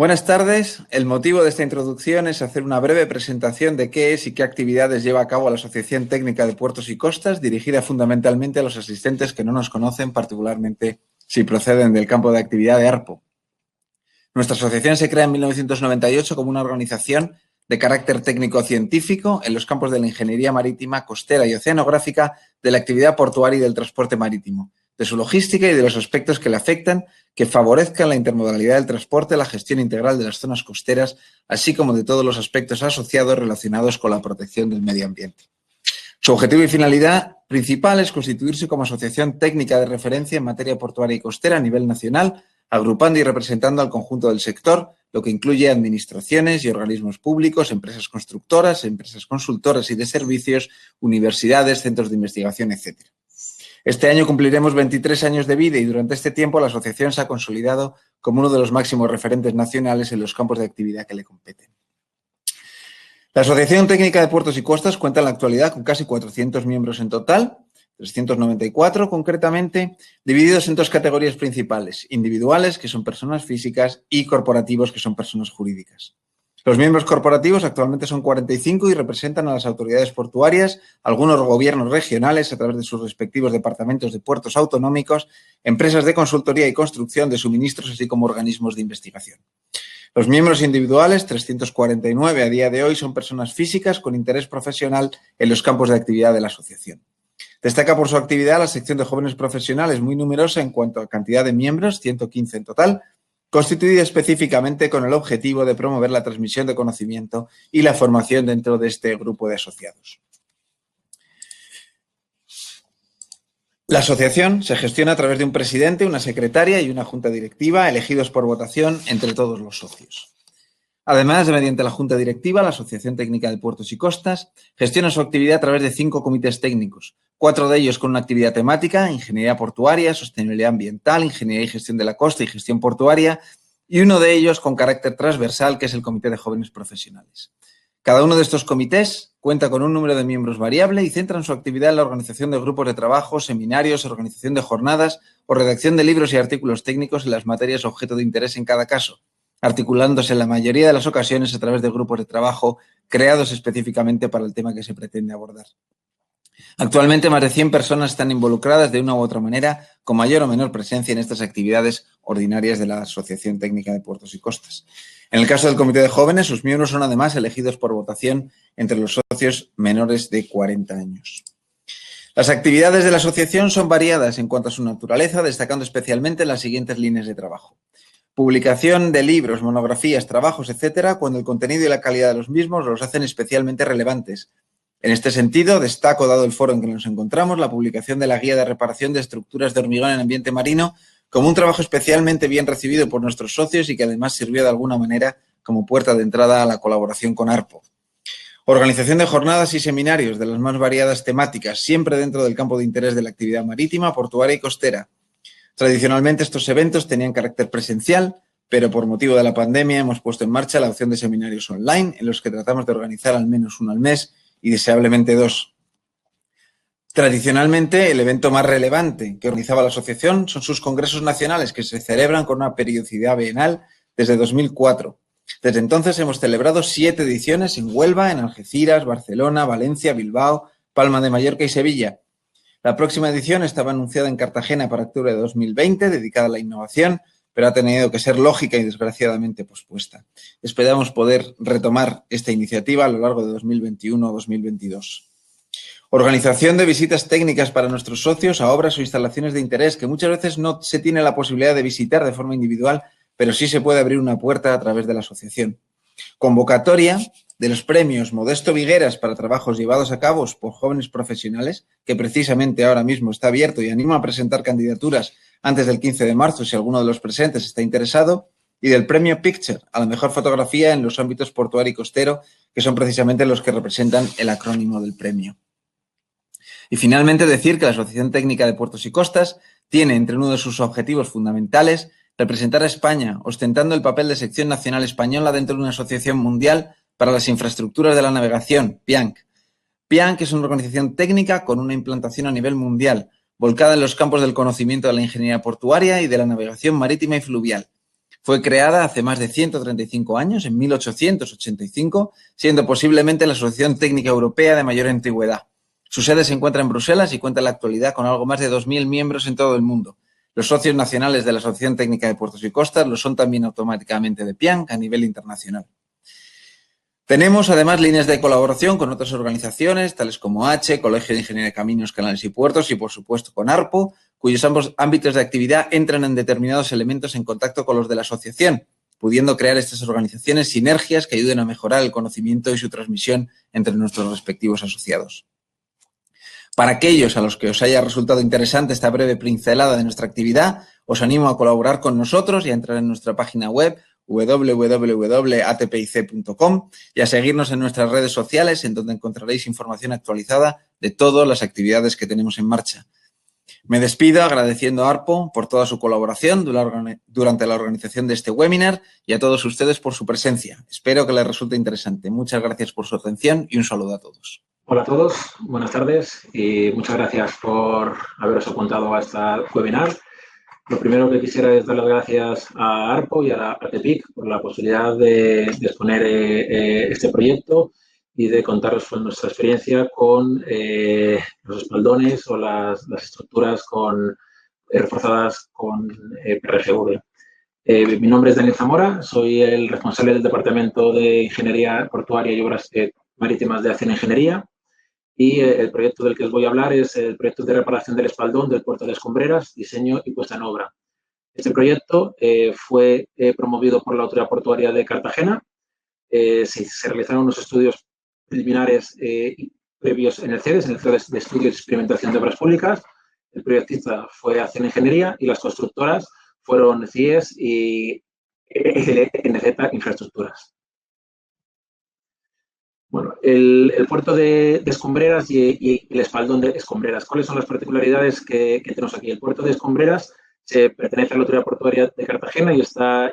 Buenas tardes. El motivo de esta introducción es hacer una breve presentación de qué es y qué actividades lleva a cabo la Asociación Técnica de Puertos y Costas, dirigida fundamentalmente a los asistentes que no nos conocen, particularmente si proceden del campo de actividad de ARPO. Nuestra asociación se crea en 1998 como una organización de carácter técnico-científico en los campos de la ingeniería marítima, costera y oceanográfica, de la actividad portuaria y del transporte marítimo, de su logística y de los aspectos que le afectan, que favorezcan la intermodalidad del transporte, la gestión integral de las zonas costeras, así como de todos los aspectos asociados relacionados con la protección del medio ambiente. Su objetivo y finalidad principal es constituirse como asociación técnica de referencia en materia portuaria y costera a nivel nacional, agrupando y representando al conjunto del sector, lo que incluye administraciones y organismos públicos, empresas constructoras, empresas consultoras y de servicios, universidades, centros de investigación, etc. Este año cumpliremos 23 años de vida y durante este tiempo la asociación se ha consolidado como uno de los máximos referentes nacionales en los campos de actividad que le competen. La Asociación Técnica de Puertos y Costas cuenta en la actualidad con casi 400 miembros en total, 394 concretamente, divididos en dos categorías principales: individuales, que son personas físicas, y corporativos, que son personas jurídicas. Los miembros corporativos actualmente son 45 y representan a las autoridades portuarias, algunos gobiernos regionales a través de sus respectivos departamentos de puertos autonómicos, empresas de consultoría y construcción de suministros, así como organismos de investigación. Los miembros individuales, 349 a día de hoy, son personas físicas con interés profesional en los campos de actividad de la asociación. Destaca por su actividad la sección de jóvenes profesionales, muy numerosa en cuanto a cantidad de miembros, 115 en total, constituida específicamente con el objetivo de promover la transmisión de conocimiento y la formación dentro de este grupo de asociados. La asociación se gestiona a través de un presidente, una secretaria y una junta directiva elegidos por votación entre todos los socios. Además, mediante la Junta Directiva, la Asociación Técnica de Puertos y Costas gestiona su actividad a través de 5 comités técnicos, 4 de ellos con una actividad temática: ingeniería portuaria, sostenibilidad ambiental, ingeniería y gestión de la costa y gestión portuaria, y uno de ellos con carácter transversal, que es el Comité de Jóvenes Profesionales. Cada uno de estos comités cuenta con un número de miembros variable y centran su actividad en la organización de grupos de trabajo, seminarios, organización de jornadas o redacción de libros y artículos técnicos en las materias objeto de interés en cada caso, articulándose en la mayoría de las ocasiones a través de grupos de trabajo creados específicamente para el tema que se pretende abordar. Actualmente, más de 100 personas están involucradas de una u otra manera, con mayor o menor presencia en estas actividades ordinarias de la Asociación Técnica de Puertos y Costas. En el caso del Comité de Jóvenes, sus miembros son además elegidos por votación entre los socios menores de 40 años. Las actividades de la asociación son variadas en cuanto a su naturaleza, destacando especialmente las siguientes líneas de trabajo: publicación de libros, monografías, trabajos, etcétera, cuando el contenido y la calidad de los mismos los hacen especialmente relevantes. En este sentido, destaco, dado el foro en que nos encontramos, la publicación de la Guía de Reparación de Estructuras de Hormigón en Ambiente Marino como un trabajo especialmente bien recibido por nuestros socios y que además sirvió de alguna manera como puerta de entrada a la colaboración con ARPO. Organización de jornadas y seminarios de las más variadas temáticas, siempre dentro del campo de interés de la actividad marítima, portuaria y costera. Tradicionalmente estos eventos tenían carácter presencial, pero por motivo de la pandemia hemos puesto en marcha la opción de seminarios online, en los que tratamos de organizar al menos uno al mes y deseablemente 2. Tradicionalmente, el evento más relevante que organizaba la asociación son sus congresos nacionales, que se celebran con una periodicidad bienal desde 2004. Desde entonces hemos celebrado 7 ediciones en Huelva, en Algeciras, Barcelona, Valencia, Bilbao, Palma de Mallorca y Sevilla. La próxima edición estaba anunciada en Cartagena para octubre de 2020, dedicada a la innovación, pero ha tenido que ser lógica y desgraciadamente pospuesta. Esperamos poder retomar esta iniciativa a lo largo de 2021 o 2022. Organización de visitas técnicas para nuestros socios a obras o instalaciones de interés que muchas veces no se tiene la posibilidad de visitar de forma individual, pero sí se puede abrir una puerta a través de la asociación. Convocatoria de los premios Modesto Vigueras para trabajos llevados a cabo por jóvenes profesionales, que precisamente ahora mismo está abierto y animo a presentar candidaturas antes del 15 de marzo si alguno de los presentes está interesado, y del premio Picture a la mejor fotografía en los ámbitos portuario y costero, que son precisamente los que representan el acrónimo del premio. Y finalmente decir que la Asociación Técnica de Puertos y Costas tiene entre uno de sus objetivos fundamentales representar a España, ostentando el papel de sección nacional española dentro de una asociación mundial para las infraestructuras de la navegación, PIANC. PIANC es una organización técnica con una implantación a nivel mundial, volcada en los campos del conocimiento de la ingeniería portuaria y de la navegación marítima y fluvial. Fue creada hace más de 135 años, en 1885, siendo posiblemente la asociación técnica europea de mayor antigüedad. Su sede se encuentra en Bruselas y cuenta en la actualidad con algo más de 2.000 miembros en todo el mundo. Los socios nacionales de la Asociación Técnica de Puertos y Costas lo son también automáticamente de PIANC a nivel internacional. Tenemos además líneas de colaboración con otras organizaciones, tales como H, Colegio de Ingeniería de Caminos, Canales y Puertos y, por supuesto, con ARPO, cuyos ambos ámbitos de actividad entran en determinados elementos en contacto con los de la asociación, pudiendo crear estas organizaciones sinergias que ayuden a mejorar el conocimiento y su transmisión entre nuestros respectivos asociados. Para aquellos a los que os haya resultado interesante esta breve pincelada de nuestra actividad, os animo a colaborar con nosotros y a entrar en nuestra página web www.atpic.com y a seguirnos en nuestras redes sociales, en donde encontraréis información actualizada de todas las actividades que tenemos en marcha. Me despido agradeciendo a ARPO por toda su colaboración durante la organización de este webinar y a todos ustedes por su presencia. Espero que les resulte interesante. Muchas gracias por su atención y un saludo a todos. Hola a todos, buenas tardes y muchas gracias por haberos apuntado a este webinar. Lo primero que quisiera es dar las gracias a ARPO y a ATPIC por la posibilidad de exponer este proyecto y de contaros nuestra experiencia con los espaldones o las estructuras reforzadas con PRGV. Mi nombre es Daniel Zamora, soy el responsable del Departamento de Ingeniería Portuaria y Obras Marítimas de Acciona Ingeniería. Y el proyecto del que os voy a hablar es el proyecto de reparación del espaldón del puerto de Escombreras, diseño y puesta en obra. Este proyecto fue promovido por la Autoridad Portuaria de Cartagena. Se realizaron unos estudios preliminares previos en el CEDES, de Estudios y Experimentación de Obras Públicas. El proyectista fue Acciona Ingeniería y las constructoras fueron CIES y NZ Infraestructuras. Bueno, el puerto de Escombreras y el espaldón de Escombreras. ¿Cuáles son las particularidades que tenemos aquí? El puerto de Escombreras pertenece a la Autoridad Portuaria de Cartagena y está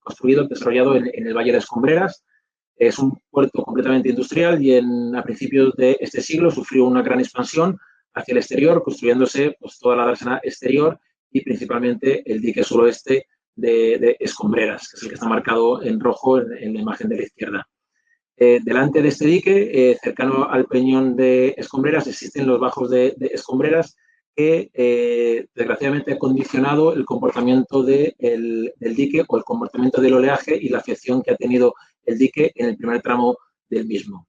construido, desarrollado en el Valle de Escombreras. Es un puerto completamente industrial y a principios de este siglo sufrió una gran expansión hacia el exterior, construyéndose pues, toda la dársena exterior y principalmente el dique suroeste de Escombreras, que es el que está marcado en rojo en la imagen de la izquierda. Delante de este dique, cercano al peñón de Escombreras, existen los bajos de Escombreras que desgraciadamente ha condicionado el comportamiento del dique o el comportamiento del oleaje y la afección que ha tenido el dique en el primer tramo del mismo.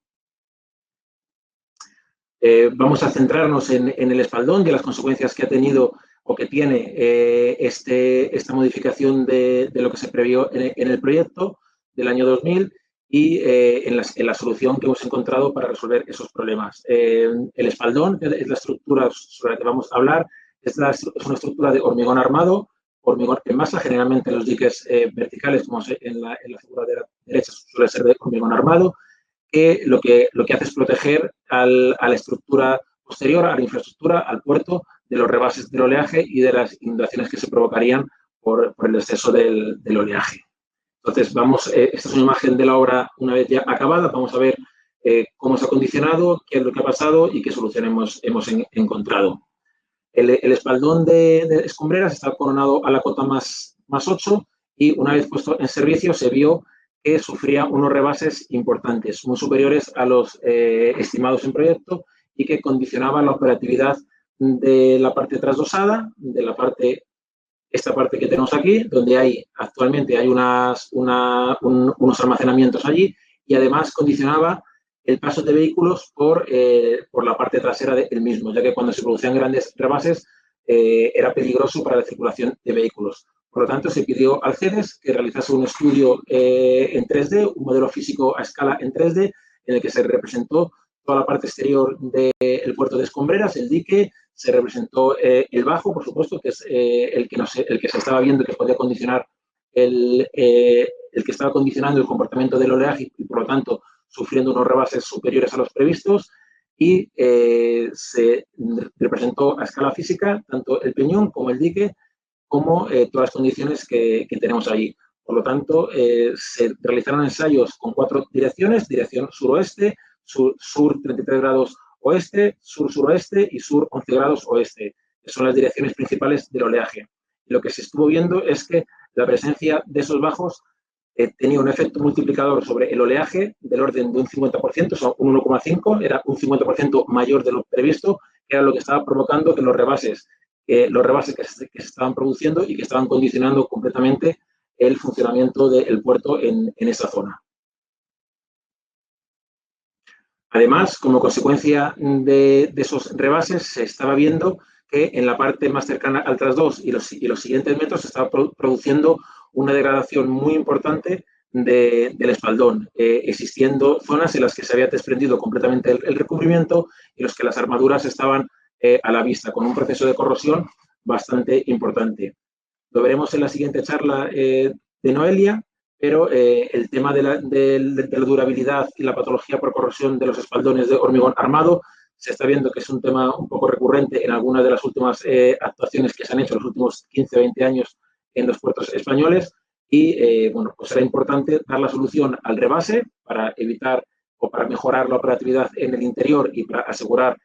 Vamos a centrarnos en el espaldón y las consecuencias que ha tenido o que tiene esta modificación de lo que se previó en el proyecto del año 2000 y en la solución que hemos encontrado para resolver esos problemas. El espaldón, que es la estructura sobre la que vamos a hablar, es una estructura de hormigón armado, hormigón en masa, generalmente en los diques verticales, como en la figura de la derecha, suele ser de hormigón armado, que lo que hace es proteger a la estructura posterior, a la infraestructura, al puerto, de los rebases del oleaje y de las inundaciones que se provocarían por el exceso del oleaje. Entonces, esta es una imagen de la obra una vez ya acabada. Vamos a ver cómo se ha condicionado, qué es lo que ha pasado y qué solución hemos encontrado. El espaldón de Escombreras está coronado a la cota más 8 y una vez puesto en servicio se vio que sufría unos rebases importantes, muy superiores a los estimados en proyecto y que condicionaban la operatividad de la parte trasdosada, de esta parte que tenemos aquí, donde actualmente hay unos almacenamientos allí y además condicionaba el paso de vehículos por la parte trasera del mismo, ya que cuando se producían grandes rebases era peligroso para la circulación de vehículos. Por lo tanto, se pidió al CEDES que realizase un estudio en 3D, un modelo físico a escala en 3D, en el que se representó toda la parte exterior del puerto de Escombreras, el dique, se representó el bajo, por supuesto, que es el que se estaba viendo que podía condicionar el que estaba condicionando el comportamiento del oleaje y, por lo tanto, sufriendo unos rebases superiores a los previstos, y se representó a escala física tanto el peñón como el dique, como todas las condiciones que tenemos allí. Por lo tanto, se realizaron ensayos con 4 direcciones: dirección suroeste, sur 33 grados oeste, sur-suroeste y sur 11 grados oeste, que son las direcciones principales del oleaje. Y lo que se estuvo viendo es que la presencia de esos bajos tenía un efecto multiplicador sobre el oleaje del orden de un 50%, o sea, un 1,5, era un 50% mayor de lo previsto, que era lo que estaba provocando que los rebases que se estaban produciendo y que estaban condicionando completamente el funcionamiento del puerto en esa zona. Además, como consecuencia de esos rebases, se estaba viendo que en la parte más cercana al tras 2 y los siguientes metros se estaba produciendo una degradación muy importante del espaldón, existiendo zonas en las que se había desprendido completamente el recubrimiento y en las que las armaduras estaban a la vista, con un proceso de corrosión bastante importante. Lo veremos en la siguiente charla de Noelia, pero el tema de la durabilidad y la patología por corrosión de los espaldones de hormigón armado se está viendo que es un tema un poco recurrente en algunas de las últimas actuaciones que se han hecho en los últimos 15 o 20 años en los puertos españoles y, bueno, pues será importante dar la solución al rebase para evitar o para mejorar la operatividad en el interior y para asegurar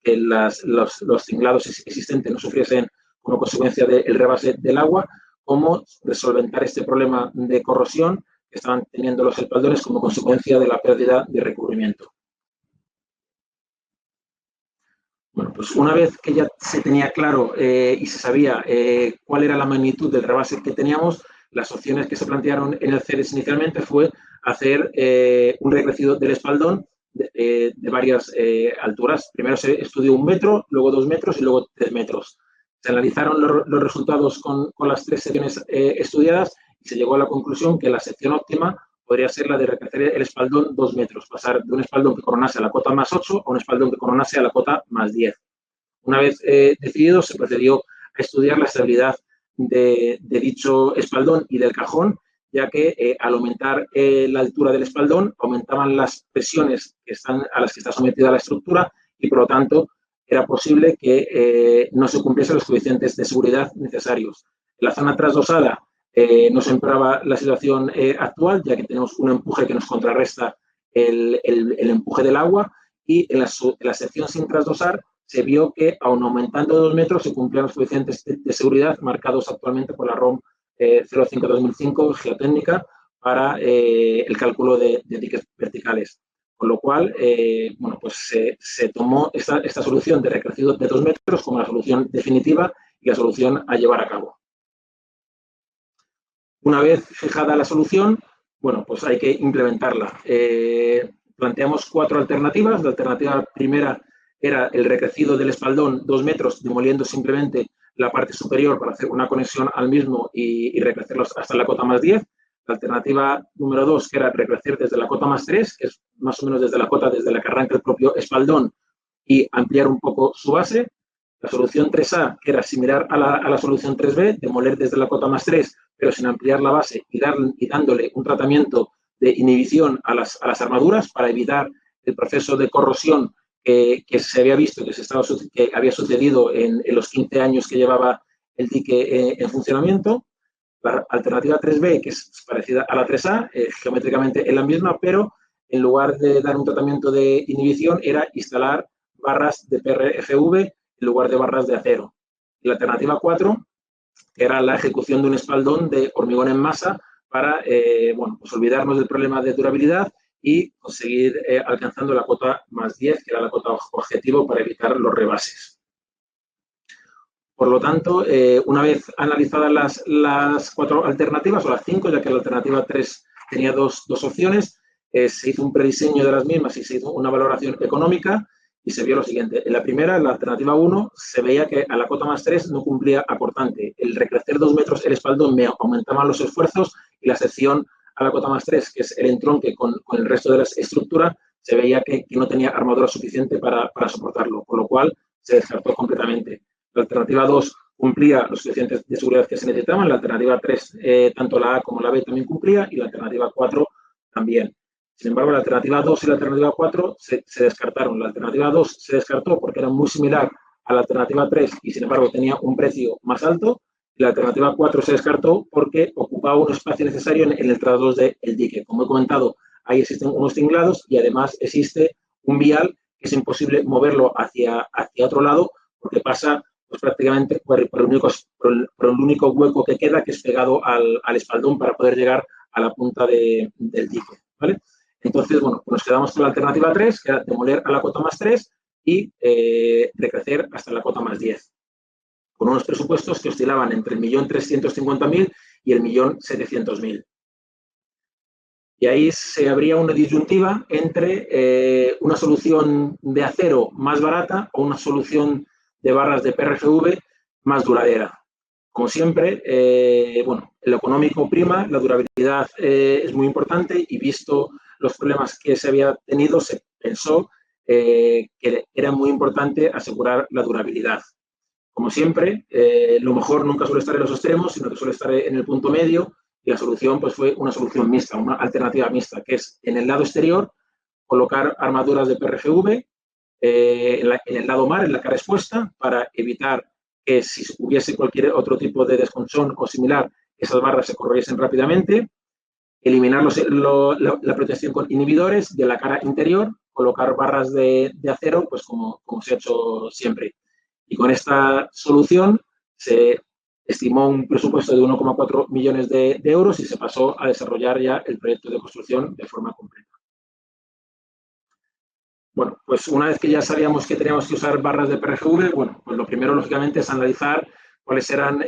que los cinglados existentes no sufriesen como consecuencia del rebase del agua, como de solventar este problema de corrosión que estaban teniendo los espaldones como consecuencia de la pérdida de recubrimiento. Bueno, pues una vez que ya se tenía claro y se sabía cuál era la magnitud del rebase que teníamos, las opciones que se plantearon en el CERES inicialmente fue hacer un recrecido del espaldón de varias alturas. Primero se estudió 1 metro, luego 2 metros y luego 3 metros. Se analizaron los resultados con las 3 secciones estudiadas y se llegó a la conclusión que la sección óptima podría ser la de recrecer el espaldón 2 metros, pasar de un espaldón que coronase a la cota más 8 a un espaldón que coronase a la cota más 10. Una vez decidido, se procedió a estudiar la estabilidad de dicho espaldón y del cajón, ya que al aumentar la altura del espaldón, aumentaban las presiones a las que está sometida la estructura y, por lo tanto, era posible que no se cumpliesen los coeficientes de seguridad necesarios. En la zona trasdosada no se empeoraba la situación actual, ya que tenemos un empuje que nos contrarresta el empuje del agua y en la sección sin trasdosar se vio que, aun aumentando 2 metros, se cumplían los coeficientes de seguridad marcados actualmente por la ROM 05-2005 geotécnica para el cálculo de diques verticales. Con lo cual, bueno, pues se tomó esta solución de recrecido de 2 metros como la solución definitiva y la solución a llevar a cabo. Una vez fijada la solución, bueno, pues hay que implementarla. Planteamos 4 alternativas. La alternativa primera era el recrecido del espaldón 2 metros, demoliendo simplemente la parte superior para hacer una conexión al mismo y recrecerlos hasta la cota más 10. La alternativa número 2, que era recrecer desde la cota más 3, que es más o menos desde la cota desde la que arranca el propio espaldón, y ampliar un poco su base. La solución 3A, que era similar a la solución 3B, demoler desde la cota más 3, pero sin ampliar la base y dándole un tratamiento de inhibición a las armaduras para evitar el proceso de corrosión que se había visto, que había sucedido en los 15 años que llevaba el dique en funcionamiento. La alternativa 3B, que es parecida a la 3A, geométricamente es la misma, pero en lugar de dar un tratamiento de inhibición, era instalar barras de PRFV en lugar de barras de acero. Y la alternativa 4, que era la ejecución de un espaldón de hormigón en masa para bueno, pues olvidarnos del problema de durabilidad y conseguir alcanzando la cota más 10, que era la cota objetivo para evitar los rebases. Por lo tanto, una vez analizadas las 4 alternativas, o las 5, ya que la alternativa 3 tenía dos opciones, se hizo un prediseño de las mismas y se hizo una valoración económica y se vio lo siguiente. En la primera, en la alternativa 1, se veía que a la cota más 3 no cumplía aportante. El recrecer 2 metros el espaldón me aumentaba los esfuerzos y la sección a la cota más 3, que es el entronque con el resto de la estructura, se veía que no tenía armadura suficiente para soportarlo, con lo cual se descartó completamente. La alternativa 2 cumplía los coeficientes de seguridad que se necesitaban, la alternativa 3, tanto la A como la B también cumplía y la alternativa 4 también. Sin embargo, la alternativa 2 y la alternativa 4 se descartaron. La alternativa 2 se descartó porque era muy similar a la alternativa 3 y, sin embargo, tenía un precio más alto. Y la alternativa 4 se descartó porque ocupaba un espacio necesario en el tras 2 del dique. Como he comentado, ahí existen unos cinglados y, además, existe un vial que es imposible moverlo hacia otro lado porque pasa pues prácticamente por el único hueco que queda, que es pegado al espaldón para poder llegar a la punta del dique, ¿vale? Entonces, bueno, pues nos quedamos con la alternativa 3, que era demoler a la cota más 3 y decrecer hasta la cota más 10, con unos presupuestos que oscilaban entre el 1.350.000 y el 1.700.000. Y ahí se abría una disyuntiva entre una solución de acero más barata o una solución de barras de PRFV más duradera. Como siempre, bueno, lo económico prima, la durabilidad es muy importante y visto los problemas que se había tenido, se pensó que era muy importante asegurar la durabilidad. Como siempre, lo mejor nunca suele estar en los extremos, sino que suele estar en el punto medio, y la solución pues, fue una solución mixta, una alternativa mixta, que es en el lado exterior colocar armaduras de PRFV, en el lado mar, en la cara expuesta, para evitar que si hubiese cualquier otro tipo de desconchón o similar, esas barras se corriesen rápidamente, eliminar la protección con inhibidores de la cara interior, colocar barras de acero, pues como se ha hecho siempre. Y con esta solución se estimó un presupuesto de 1,4 millones de euros y se pasó a desarrollar ya el proyecto de construcción de forma completa. Bueno, pues una vez que ya sabíamos que teníamos que usar barras de PRFV, bueno, pues lo primero, lógicamente, es analizar cuáles eran,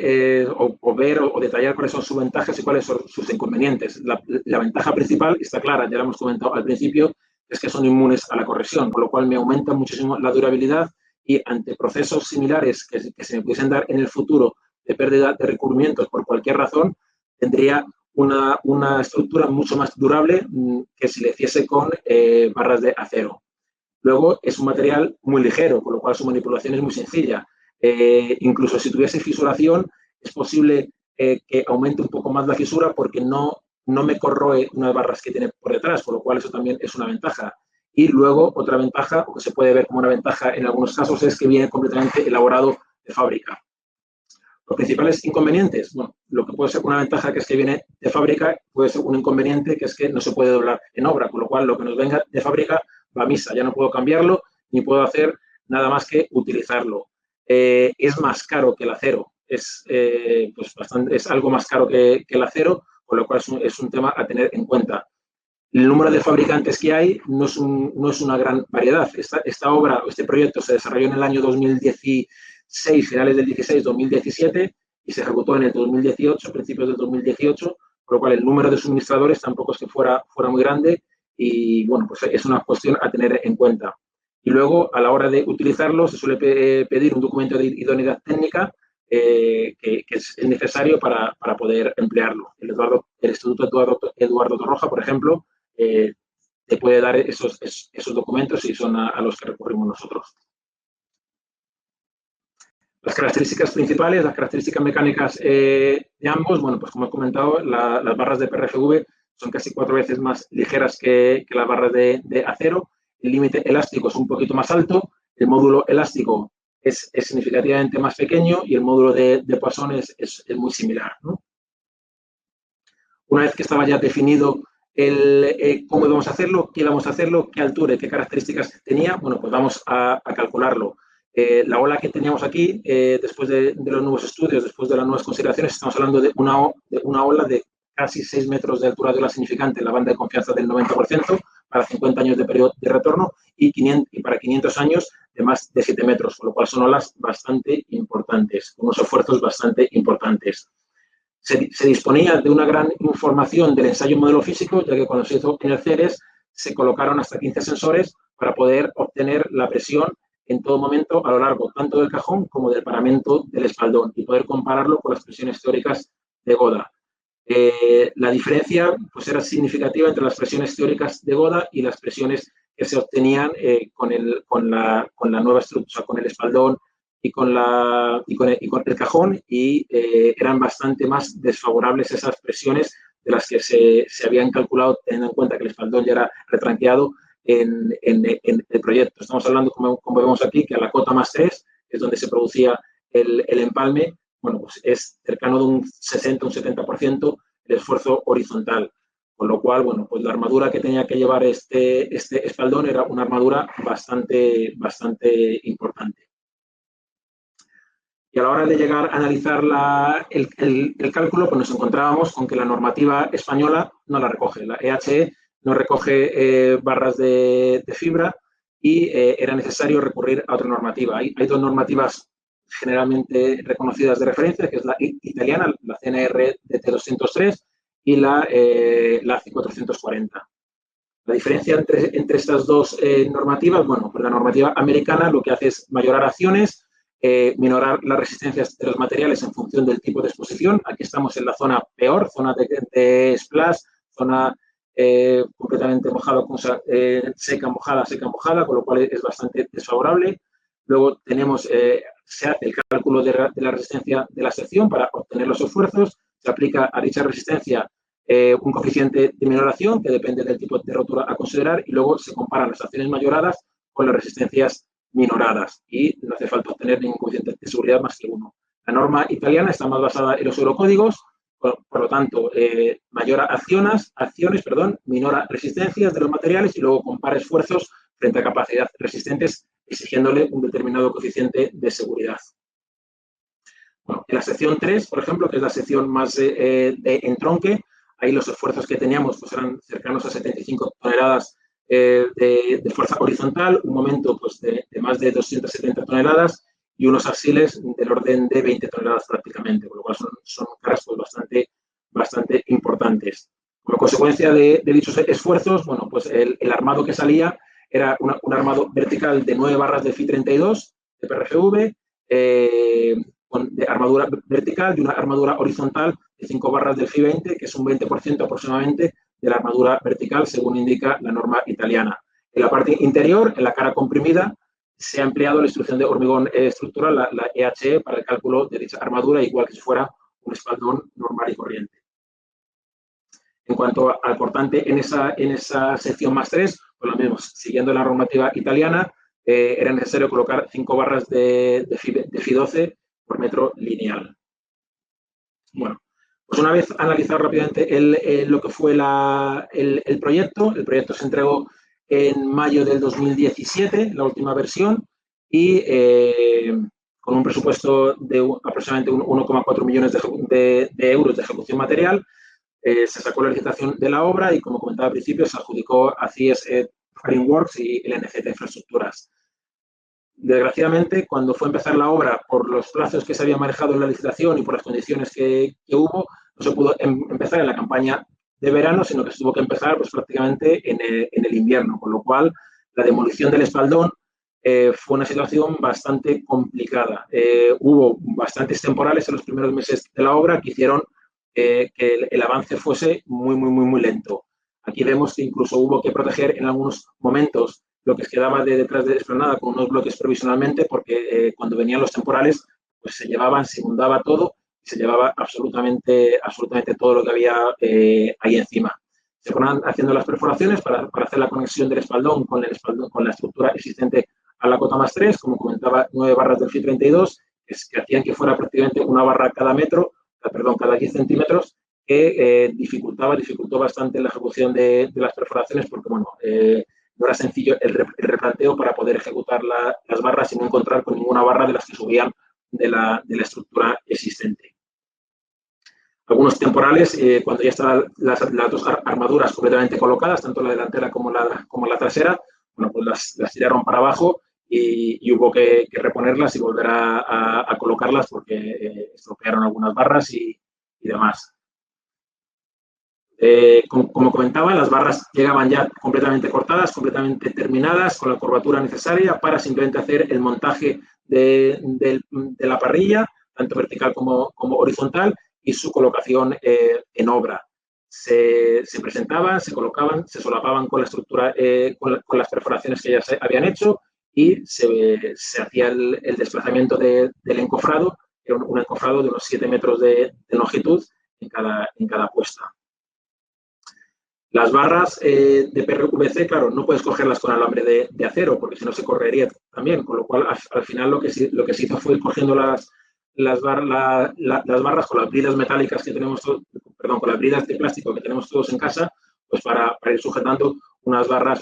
o ver o detallar cuáles son sus ventajas y cuáles son sus inconvenientes. La ventaja principal está clara, ya lo hemos comentado al principio, es que son inmunes a la corrosión, con lo cual me aumenta muchísimo la durabilidad y ante procesos similares que se me pudiesen dar en el futuro de pérdida de recubrimientos por cualquier razón, tendría una estructura mucho más durable que si le hiciese con barras de acero. Luego, es un material muy ligero, con lo cual su manipulación es muy sencilla. Incluso si tuviese fisuración, es posible que aumente un poco más la fisura porque no me corroe unas barras que tiene por detrás, con lo cual eso también es una ventaja. Y luego, otra ventaja, o que se puede ver como una ventaja en algunos casos, es que viene completamente elaborado de fábrica. Los principales inconvenientes, bueno, lo que puede ser una ventaja, que es que viene de fábrica, puede ser un inconveniente, que es que no se puede doblar en obra, con lo cual lo que nos venga de fábrica va a misa, ya no puedo cambiarlo ni puedo hacer nada más que utilizarlo. Es más caro que el acero, es algo más caro que el acero, con lo cual es un tema a tener en cuenta. El número de fabricantes que hay no es una gran variedad. Esta obra, este proyecto se desarrolló en el año 2016, finales del 16, 2017, y se ejecutó en el 2018, principios del 2018, con lo cual el número de suministradores tampoco es que fuera muy grande y, bueno, pues es una cuestión a tener en cuenta. Y luego, a la hora de utilizarlo, se suele pedir un documento de idoneidad técnica que es necesario para poder emplearlo. El Instituto Eduardo Torroja, por ejemplo, te puede dar esos documentos y son a los que recurrimos nosotros. Las características principales, las características mecánicas de ambos, bueno, pues como he comentado, las barras de PRFV son casi 4 veces más ligeras que las barras de acero. El límite elástico es un poquito más alto, el módulo elástico es significativamente más pequeño y el módulo de Poisson es muy similar, ¿no? Una vez que estaba ya definido cómo íbamos a hacerlo, qué íbamos a hacerlo, qué altura y qué características tenía, bueno, pues vamos a calcularlo. La ola que teníamos aquí, después de los nuevos estudios, después de las nuevas consideraciones, estamos hablando de una ola de casi 6 metros de altura de ola significante, la banda de confianza del 90%, para 50 años de periodo de retorno y para 500 años de más de 7 metros, con lo cual son olas bastante importantes, unos esfuerzos bastante importantes. Se disponía de una gran información del ensayo modelo físico, ya que cuando se hizo en el CERES se colocaron hasta 15 sensores para poder obtener la presión en todo momento a lo largo tanto del cajón como del paramento del espaldón y poder compararlo con las presiones teóricas de Goda. La diferencia pues, era significativa entre las presiones teóricas de Goda y las presiones que se obtenían con la nueva estructura, o sea, con el espaldón y con el cajón, y eran bastante más desfavorables esas presiones de las que se habían calculado, teniendo en cuenta que el espaldón ya era retranqueado en el proyecto. Estamos hablando, como vemos aquí, que a la cota más 3 es donde se producía el empalme, bueno, pues es cercano de un 60, un 70% el esfuerzo horizontal. Con lo cual, bueno, pues la armadura que tenía que llevar este espaldón era una armadura bastante importante. Y a la hora de llegar a analizar el cálculo, pues nos encontrábamos con que la normativa española no la recoge. La EHE no recoge barras de fibra y era necesario recurrir a otra normativa. Hay dos normativas generalmente reconocidas de referencia, que es la italiana, la CNR DT203 y la ACI 440. La diferencia entre estas dos normativas, bueno, pues la normativa americana lo que hace es mayorar acciones, minorar las resistencias de los materiales en función del tipo de exposición. Aquí estamos en la zona peor, zona de splash, zona completamente mojada, seca, mojada, con lo cual es bastante desfavorable. Luego tenemos, se hace el cálculo de la resistencia de la sección para obtener los esfuerzos, se aplica a dicha resistencia un coeficiente de minoración que depende del tipo de rotura a considerar y luego se comparan las acciones mayoradas con las resistencias minoradas y no hace falta obtener ningún coeficiente de seguridad más que uno. La norma italiana está más basada en los eurocódigos, por lo tanto, mayora acciones, minora resistencias de los materiales y luego compara esfuerzos frente a capacidad resistentes, exigiéndole un determinado coeficiente de seguridad. Bueno, en la sección 3, por ejemplo, que es la sección más de entronque, ahí los esfuerzos que teníamos pues, eran cercanos a 75 toneladas de fuerza horizontal, un momento pues, de más de 270 toneladas y unos axiles del orden de 20 toneladas prácticamente, con lo cual son cargas pues, bastante importantes. Como consecuencia de dichos esfuerzos, bueno, pues el armado que salía era un armado vertical de 9 barras de FI32 de PRFV, de armadura vertical y una armadura horizontal de 5 barras del FI20, que es un 20% aproximadamente de la armadura vertical, según indica la norma italiana. En la parte interior, en la cara comprimida, se ha empleado la instrucción de hormigón estructural, la EHE, para el cálculo de dicha armadura, igual que si fuera un espaldón normal y corriente. En cuanto al cortante en esa sección más 3, pues lo mismo, siguiendo la normativa italiana, era necesario colocar 5 barras de FI12 por metro lineal. Bueno, pues una vez analizado rápidamente lo que fue el proyecto se entregó en mayo del 2017, la última versión, y con un presupuesto de aproximadamente 1,4 millones de euros de ejecución material, se sacó la licitación de la obra y, como comentaba al principio, se adjudicó a CIES Frameworks y el NCT Infraestructuras. Desgraciadamente, cuando fue a empezar la obra, por los plazos que se habían manejado en la licitación y por las condiciones que hubo, no se pudo empezar en la campaña de verano, sino que se tuvo que empezar pues, prácticamente en el invierno, con lo cual la demolición del espaldón fue una situación bastante complicada. Hubo bastantes temporales en los primeros meses de la obra que hicieron que el avance fuese muy lento. Aquí vemos que incluso hubo que proteger en algunos momentos lo que quedaba detrás de la explanada con unos bloques provisionalmente, porque cuando venían los temporales, pues se inundaba todo y se llevaba absolutamente todo lo que había ahí encima. Se fueron haciendo las perforaciones para hacer la conexión del espaldón con la estructura existente a la cota más 3, como comentaba, 9 barras del FI32, que hacían que fuera prácticamente una barra cada 10 centímetros, que dificultó bastante la ejecución de las perforaciones, porque, bueno, no era sencillo el replanteo para poder ejecutar las barras y no encontrar con ninguna barra de las que subían de la estructura existente. Algunos temporales, cuando ya estaban las dos armaduras completamente colocadas, tanto la delantera como la trasera, bueno, pues las tiraron para abajo y hubo que reponerlas y volver a colocarlas porque estropearon algunas barras y demás. Como comentaba, las barras llegaban ya completamente cortadas, completamente terminadas, con la curvatura necesaria para simplemente hacer el montaje de la parrilla, tanto vertical como horizontal, y su colocación en obra. Se presentaban, se colocaban, se solapaban con la estructura, con las perforaciones que ya se habían hecho y se hacía el desplazamiento del encofrado, que era un encofrado de unos 7 metros de longitud en cada puesta. Las barras de PRVC, claro, no puedes cogerlas con alambre de acero porque si no se correría también, con lo cual al final lo que se hizo fue ir cogiendo las barras con las bridas metálicas que tenemos, con las bridas de plástico que tenemos todos en casa, pues para ir sujetando unas barras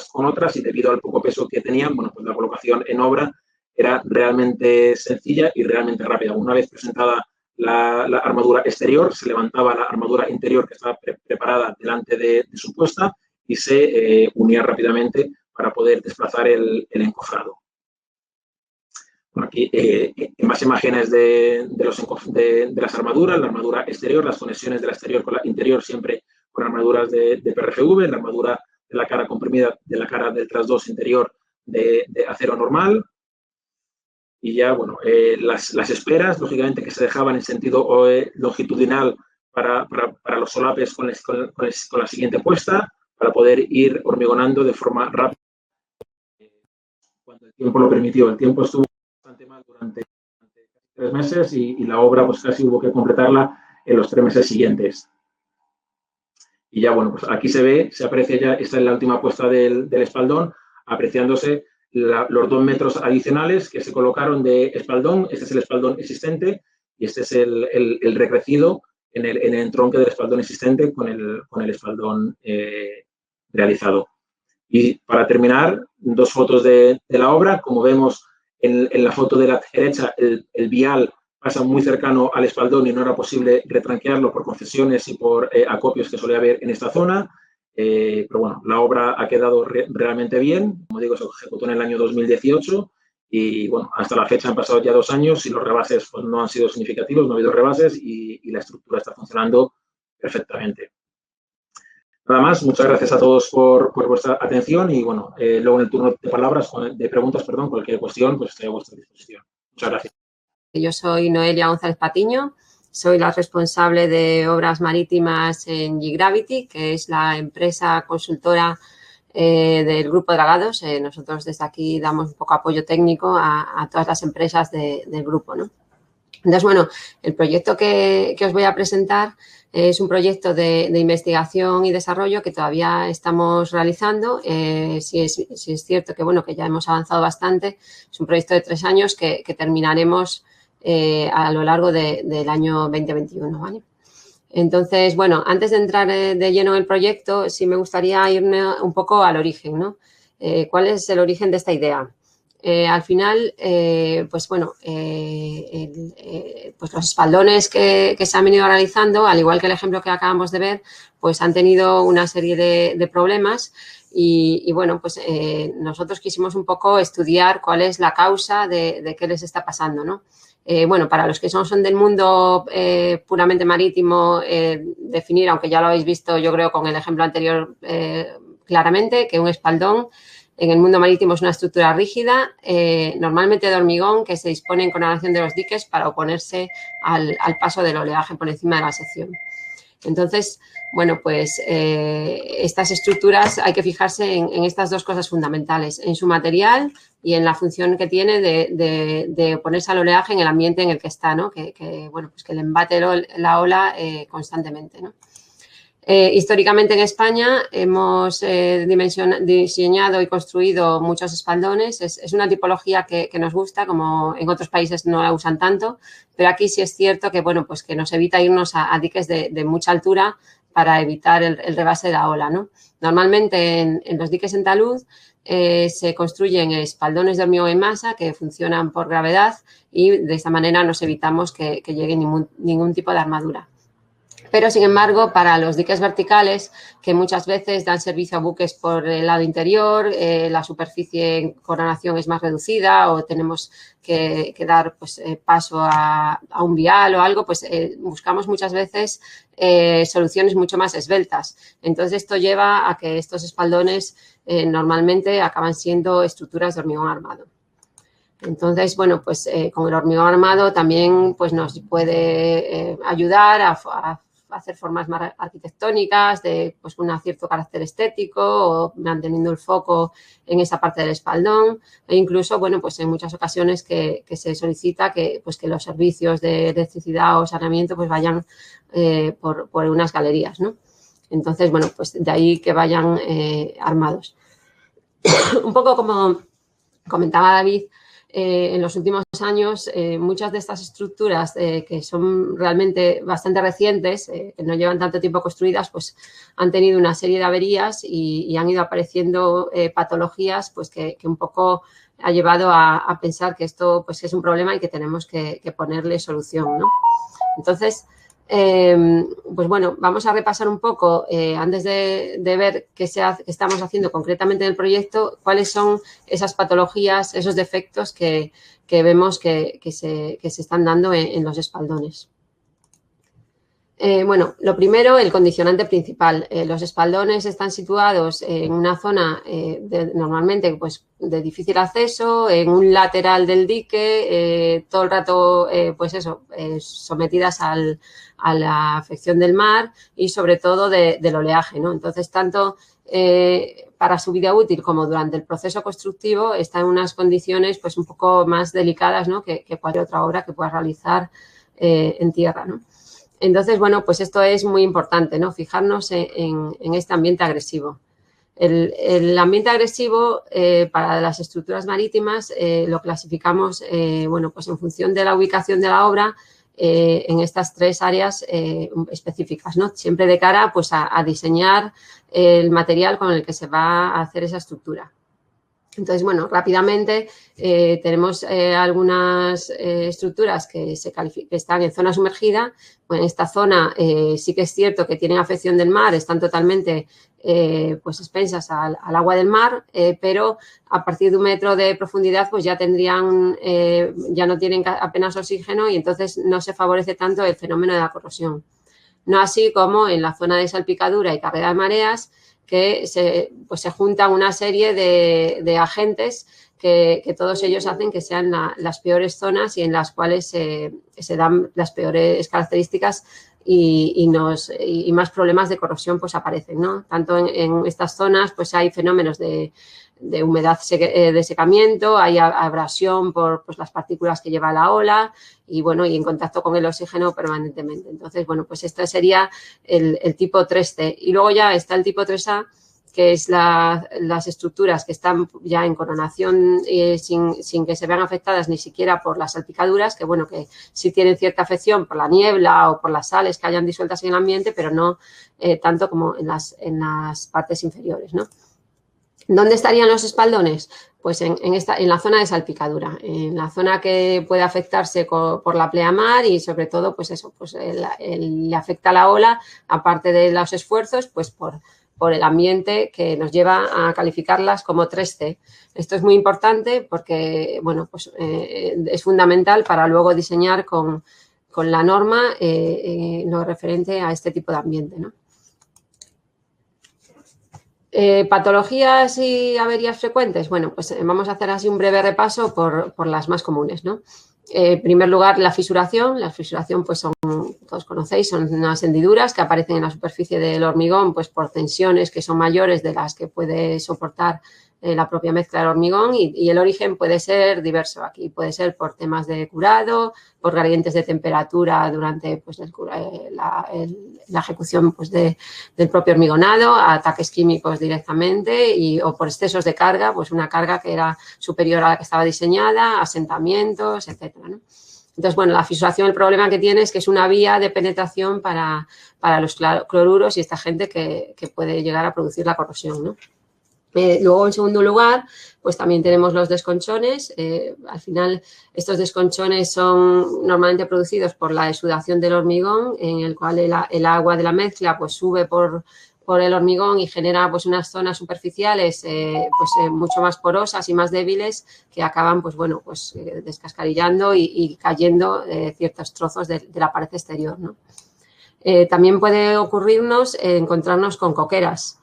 con otras, y debido al poco peso que tenían, bueno, pues la colocación en obra era realmente sencilla y realmente rápida. Una vez presentada la armadura exterior, se levantaba la armadura interior que estaba preparada delante de su puesta y se unía rápidamente para poder desplazar el encofrado. Bueno, aquí más imágenes de las armaduras, la armadura exterior, las conexiones de la exterior con la interior siempre con armaduras de PRFV, la armadura de la cara comprimida de la cara del trasdos interior de acero normal. Y ya, bueno, las esperas, lógicamente, que se dejaban en sentido longitudinal para los solapes con la siguiente puesta, para poder ir hormigonando de forma rápida cuando el tiempo lo permitió. El tiempo estuvo bastante mal durante 3 meses y la obra pues casi hubo que completarla en los 3 meses siguientes. Y ya, bueno, pues aquí se aprecia ya, esta es la última puesta del espaldón, apreciándose los 2 metros adicionales que se colocaron de espaldón. Este es el espaldón existente y este es el recrecido en el entronque del espaldón existente con el espaldón realizado. Y para terminar, 2 fotos de la obra. Como vemos en la foto de la derecha, el vial pasa muy cercano al espaldón y no era posible retranquearlo por concesiones y por acopios que solía haber en esta zona. Pero bueno, la obra ha quedado realmente bien. Como digo, se ejecutó en el año 2018 y bueno, hasta la fecha han pasado ya 2 años y los rebases pues, no han sido significativos, no ha habido rebases y la estructura está funcionando perfectamente. Nada más, muchas gracias a todos por vuestra atención y bueno, luego en el turno de preguntas, cualquier cuestión, pues estoy a vuestra disposición. Muchas gracias. Yo soy Noelia González Patiño, soy la responsable de obras marítimas en G-Gravity, que es la empresa consultora del Grupo Dragados. Nosotros desde aquí damos un poco apoyo técnico a todas las empresas del grupo, ¿no? Entonces, bueno, el proyecto que os voy a presentar es un proyecto de investigación y desarrollo que todavía estamos realizando. Sí es cierto que, bueno, que ya hemos avanzado bastante. Es un proyecto de 3 años que terminaremos a lo largo del año 2021, ¿vale? Entonces, bueno, antes de entrar de lleno en el proyecto, sí me gustaría irme un poco al origen, ¿no? ¿Cuál es el origen de esta idea? Al final, pues bueno, pues los espaldones que se han venido realizando, al igual que el ejemplo que acabamos de ver, pues han tenido una serie de problemas y bueno, pues nosotros quisimos un poco estudiar cuál es la causa de qué les está pasando, ¿no? Bueno, para los que son del mundo puramente marítimo, definir, aunque ya lo habéis visto yo creo con el ejemplo anterior claramente, que un espaldón en el mundo marítimo es una estructura rígida, normalmente de hormigón, que se dispone en coronación de los diques para oponerse al paso del oleaje por encima de la sección. Entonces, bueno, pues estas estructuras hay que fijarse en estas 2 cosas fundamentales, en su material y en la función que tiene de oponerse al oleaje en el ambiente en el que está, ¿no? Bueno, pues que le embate la ola constantemente, ¿no? Históricamente en España hemos diseñado y construido muchos espaldones. Es una tipología que nos gusta, como en otros países no la usan tanto, pero aquí sí es cierto que, bueno, pues que nos evita irnos a diques de mucha altura para evitar el rebase de la ola, ¿no? Normalmente en los diques en talud se construyen espaldones de hormigón en masa que funcionan por gravedad y de esta manera nos evitamos que llegue ningún tipo de armadura. Pero, sin embargo, para los diques verticales, que muchas veces dan servicio a buques por el lado interior, la superficie en coronación es más reducida o tenemos que dar pues, paso a un vial o algo, pues buscamos muchas veces soluciones mucho más esbeltas. Entonces, esto lleva a que estos espaldones normalmente acaban siendo estructuras de hormigón armado. Entonces, bueno, pues con el hormigón armado también pues, nos puede ayudar a hacer formas más arquitectónicas de pues, un cierto carácter estético o manteniendo el foco en esa parte del espaldón e incluso, bueno, pues en muchas ocasiones que se solicita que los servicios de electricidad o saneamiento pues vayan por unas galerías, ¿no? Entonces, bueno, pues de ahí que vayan armados. Un poco como comentaba David, en los últimos años muchas de estas estructuras que son realmente bastante recientes, que no llevan tanto tiempo construidas, pues han tenido una serie de averías y han ido apareciendo patologías pues que un poco ha llevado a pensar que esto pues es un problema y que tenemos que ponerle solución, ¿no? Entonces, pues bueno, vamos a repasar un poco, antes de ver qué estamos haciendo concretamente en el proyecto, cuáles son esas patologías, esos defectos que vemos que se están dando en los espaldones. Bueno, lo primero, el condicionante principal. Los espaldones están situados en una zona normalmente pues, de difícil acceso, en un lateral del dique, todo el rato pues eso, sometidas a la afección del mar y sobre todo del oleaje, ¿no? Entonces, tanto para su vida útil como durante el proceso constructivo está en unas condiciones pues un poco más delicadas, ¿no? que cualquier otra obra que puedas realizar en tierra, ¿no? Entonces, bueno, pues esto es muy importante, ¿no? Fijarnos en este ambiente agresivo. El ambiente agresivo para las estructuras marítimas lo clasificamos, bueno, pues en función de la ubicación de la obra en estas 3 áreas específicas, ¿no? Siempre de cara pues, a diseñar el material con el que se va a hacer esa estructura. Entonces, bueno, rápidamente tenemos algunas estructuras que están en zona sumergida. Bueno, en esta zona sí que es cierto que tienen afección del mar, están totalmente pues expensas al agua del mar, pero a partir de 1 metro de profundidad pues ya tendrían, ya no tienen apenas oxígeno y entonces no se favorece tanto el fenómeno de la corrosión. No así como en la zona de salpicadura y carrera de mareas, que se juntan una serie de agentes que todos ellos hacen que sean las peores zonas y en las cuales se dan las peores características y más problemas de corrosión pues aparecen, ¿no? Tanto en estas zonas pues hay fenómenos de humedad, de secamiento, hay abrasión por pues, las partículas que lleva la ola y, bueno, y en contacto con el oxígeno permanentemente. Entonces, bueno, pues este sería el tipo 3C. Y luego ya está el tipo 3A, que es las estructuras que están ya en coronación sin que se vean afectadas ni siquiera por las salpicaduras, que, bueno, que sí tienen cierta afección por la niebla o por las sales que hayan disueltas en el ambiente, pero no tanto como en las partes inferiores, ¿no? ¿Dónde estarían los espaldones? Pues en la zona de salpicadura, en la zona que puede afectarse por la pleamar y sobre todo, pues eso, pues le afecta la ola, aparte de los esfuerzos, pues por el ambiente que nos lleva a calificarlas como 3C. Esto es muy importante porque, bueno, pues es fundamental para luego diseñar con la norma lo referente a este tipo de ambiente, ¿no? Patologías y averías frecuentes. Bueno, pues vamos a hacer así un breve repaso por las más comunes, ¿no? En primer lugar, la fisuración. La fisuración, pues son, todos conocéis, son unas hendiduras que aparecen en la superficie del hormigón, pues por tensiones que son mayores de las que puede soportar la propia mezcla del hormigón y el origen puede ser diverso. Aquí puede ser por temas de curado, por gradientes de temperatura durante pues, la ejecución pues, del propio hormigonado, ataques químicos directamente o por excesos de carga, pues una carga que era superior a la que estaba diseñada, asentamientos, etcétera, ¿no? Entonces, bueno, la fisuración, el problema que tiene es que es una vía de penetración para los cloruros y esta gente que puede llegar a producir la corrosión, ¿no? Luego, en segundo lugar, pues también tenemos los desconchones. Al final, estos desconchones son normalmente producidos por la exudación del hormigón, en el cual el agua de la mezcla pues sube por el hormigón y genera pues unas zonas superficiales mucho más porosas y más débiles que acaban pues bueno pues descascarillando y cayendo ciertos trozos de la pared exterior, ¿no? También puede ocurrirnos encontrarnos con coqueras.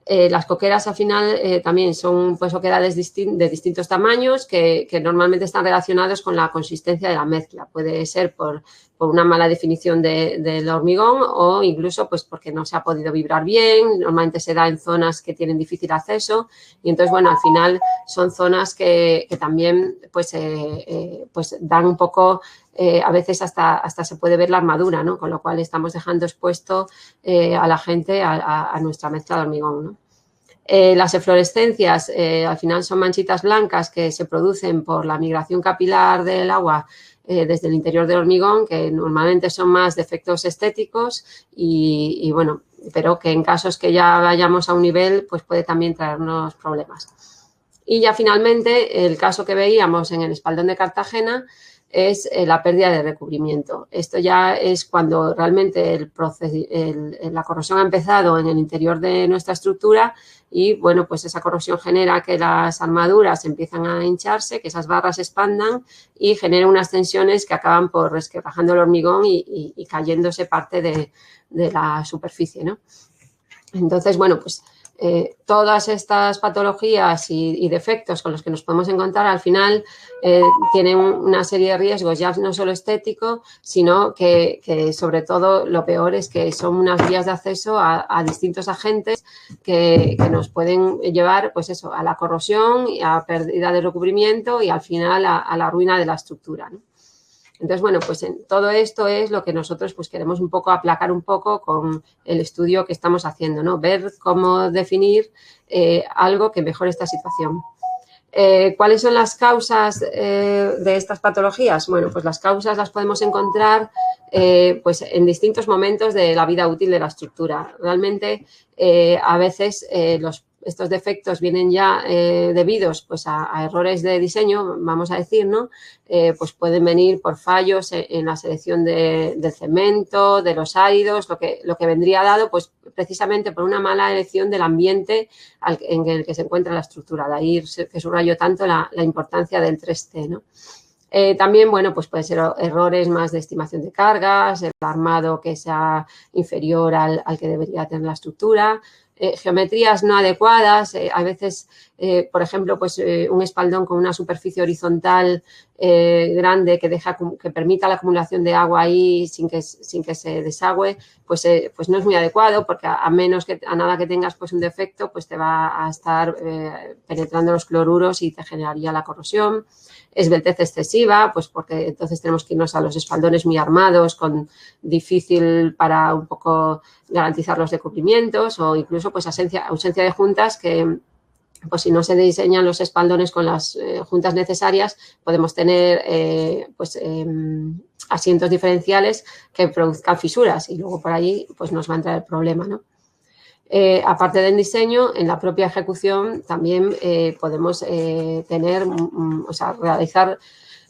Las coqueras al final también son pues oquedades de distintos tamaños que normalmente están relacionados con la consistencia de la mezcla. Puede ser por una mala definición del hormigón o incluso pues porque no se ha podido vibrar bien. Normalmente se da en zonas que tienen difícil acceso y entonces, bueno, al final son zonas que también pues dan un poco, a veces hasta se puede ver la armadura, ¿no? Con lo cual estamos dejando expuesto a la gente a nuestra mezcla de hormigón, ¿no? Las eflorescencias al final son manchitas blancas que se producen por la migración capilar del agua desde el interior del hormigón, que normalmente son más de efectos estéticos y bueno, pero que en casos que ya vayamos a un nivel pues puede también traernos problemas. Y ya finalmente el caso que veíamos en el espaldón de Cartagena es la pérdida de recubrimiento. Esto ya es cuando realmente la corrosión ha empezado en el interior de nuestra estructura y, bueno, pues esa corrosión genera que las armaduras empiezan a hincharse, que esas barras se expandan y genera unas tensiones que acaban por resquebrajando el hormigón y cayéndose parte de la superficie, ¿no? Entonces, bueno, pues todas estas patologías y defectos con los que nos podemos encontrar al final tienen una serie de riesgos ya no solo estético, sino que sobre todo lo peor es que son unas vías de acceso a distintos agentes que nos pueden llevar, pues eso, a la corrosión y a pérdida de recubrimiento y al final a la ruina de la estructura, ¿no? Entonces, bueno, pues en todo esto es lo que nosotros pues queremos un poco aplacar un poco con el estudio que estamos haciendo, ¿no? Ver cómo definir algo que mejore esta situación. ¿Cuáles son las causas de estas patologías? Bueno, pues las causas las podemos encontrar pues en distintos momentos de la vida útil de la estructura. Realmente, a veces estos defectos vienen ya debidos pues, a errores de diseño, vamos a decir, ¿no? Pues pueden venir por fallos en la selección del cemento, de los áridos, lo que vendría dado pues precisamente por una mala elección del ambiente en el que se encuentra la estructura. De ahí que subrayo tanto la importancia del 3T, ¿no? También, bueno, pues pueden ser errores más de estimación de cargas, el armado que sea inferior al que debería tener la estructura, geometrías no adecuadas, a veces, por ejemplo, pues un espaldón con una superficie horizontal grande que permita la acumulación de agua ahí sin que se desagüe, pues no es muy adecuado porque a nada que tengas pues un defecto, pues te va a estar penetrando los cloruros y te generaría la corrosión. Esbeltez excesiva, pues porque entonces tenemos que irnos a los espaldones muy armados, difícil para un poco garantizar los recubrimientos o incluso pues ausencia de juntas que pues si no se diseñan los espaldones con las juntas necesarias podemos tener asientos diferenciales que produzcan fisuras y luego por ahí pues nos va a entrar el problema, ¿no? Aparte del diseño, en la propia ejecución también podemos realizar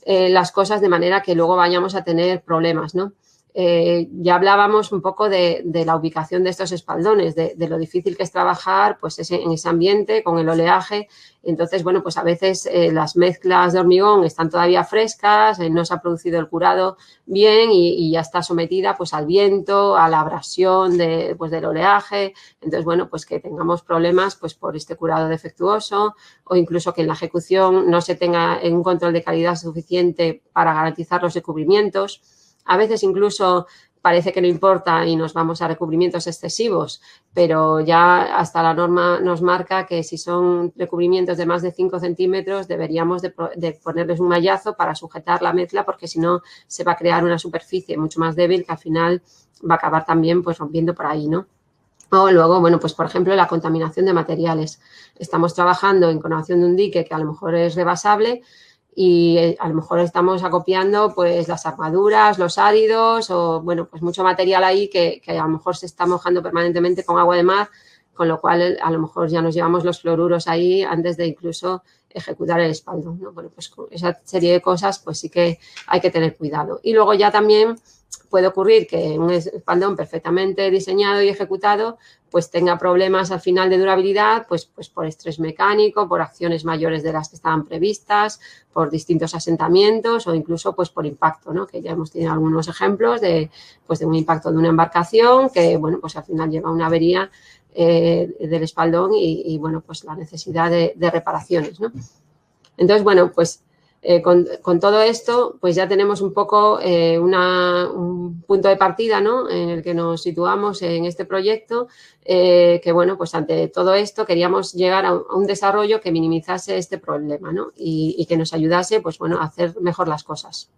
las cosas de manera que luego vayamos a tener problemas, ¿no? Ya hablábamos un poco de la ubicación de estos espaldones, de lo difícil que es trabajar pues en ese ambiente con el oleaje. Entonces, bueno, pues a veces las mezclas de hormigón están todavía frescas, no se ha producido el curado bien y ya está sometida pues al viento, a la abrasión del oleaje. Entonces, bueno, pues que tengamos problemas pues por este curado defectuoso o incluso que en la ejecución no se tenga un control de calidad suficiente para garantizar los recubrimientos. A veces incluso parece que no importa y nos vamos a recubrimientos excesivos, pero ya hasta la norma nos marca que si son recubrimientos de más de 5 centímetros deberíamos de ponerles un mallazo para sujetar la mezcla porque si no se va a crear una superficie mucho más débil que al final va a acabar también pues rompiendo por ahí, ¿no? O luego, bueno, pues por ejemplo la contaminación de materiales. Estamos trabajando en coronación de un dique que a lo mejor es rebasable y a lo mejor estamos acopiando pues las armaduras, los áridos o bueno, pues mucho material ahí que a lo mejor se está mojando permanentemente con agua de mar, con lo cual a lo mejor ya nos llevamos los fluoruros ahí antes de incluso ejecutar el espaldón, ¿no? Bueno, pues con esa serie de cosas pues sí que hay que tener cuidado. Y luego ya también puede ocurrir que un espaldón perfectamente diseñado y ejecutado pues tenga problemas al final de durabilidad, pues por estrés mecánico, por acciones mayores de las que estaban previstas, por distintos asentamientos o incluso pues por impacto, ¿no? Que ya hemos tenido algunos ejemplos de un impacto de una embarcación que, bueno, pues al final lleva a una avería del espaldón y, bueno, pues la necesidad de reparaciones, ¿no? Entonces, bueno, pues con todo esto, pues ya tenemos un poco un punto de partida, ¿no? En el que nos situamos en este proyecto, que bueno, pues ante todo esto queríamos llegar a un desarrollo que minimizase este problema, ¿no? Y que nos ayudase, pues bueno, a hacer mejor las cosas.